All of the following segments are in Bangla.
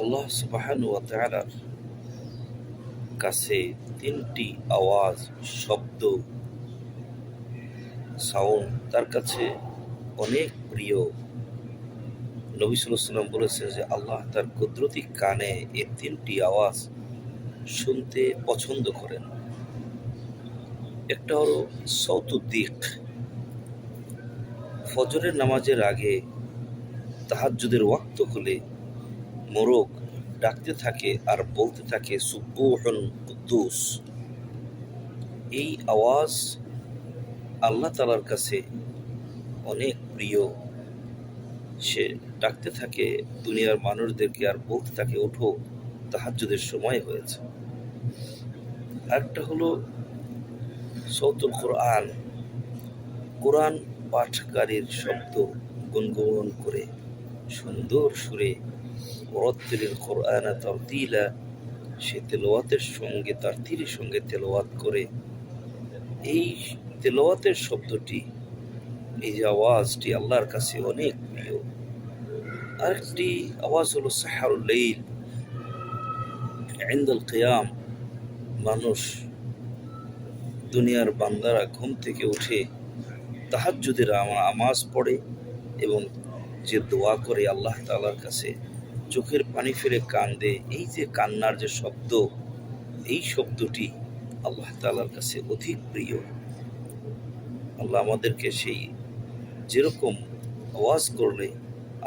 আল্লাহ সুবহানাহু ওয়া তাআলার কাছে তিনটি আওয়াজ, শব্দ, সাউন্ড তার কাছে অনেক প্রিয়। নবী সাল্লাল্লাহু আলাইহি ওয়াসাল্লাম বলেছেন যে আল্লাহ তার কুদরতি কানে এই তিনটি আওয়াজ শুনতে পছন্দ করেন। একটা হলো সৌতুদ্দিক, ফজরের নামাজের আগে তাহাজ্জুদের ওয়াক্ত হলে মোরগ ডাকতে থাকে আর বলতে থাকে সুব্বুহুন কুদ্দুস। এই আওয়াজ আল্লাহ তাআলার কাছে অনেক প্রিয়। সে ডাকতে থাকে দুনিয়ার মানুষদেরকে আর বলতে থাকে, ওঠো, তাহাজ্জুদের সময় হয়েছে। আরেকটা হলো সৌতুল কোরআন, কোরআন পাঠকারীর শব্দ গুনগুন করে সুন্দর সুরে ওয়ারাত্তিলিল কোরআনা তারতিলা, সে তেলাওয়াতের সঙ্গে তারতিলের সঙ্গে তেলাওয়াত করে। এই তেলাওয়াতের শব্দটি, এই যে আওয়াজটি আল্লাহর কাছে অনেক প্রিয়। আরেকটি আওয়াজ হলো সাহারুল লাইল ইনদাল কিয়াম, মানুষ দুনিয়ার বান্দারা ঘুম থেকে উঠে তাহাজ্জুদের নামাজ পড়ে এবং যে দোয়া করে আল্লাহ তাআলার কাছে চোখের পানি ফেলে কান্দে, এই যে কান্নার যে শব্দ, এই শব্দটি আল্লাহ তাআলার কাছে অধিক প্রিয়। আল্লাহ আমাদেরকে সেই যেরকম আওয়াজ করলে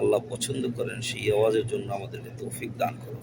আল্লাহ পছন্দ করেন সেই আওয়াজের জন্য আমাদেরকে তৌফিক দান করেন।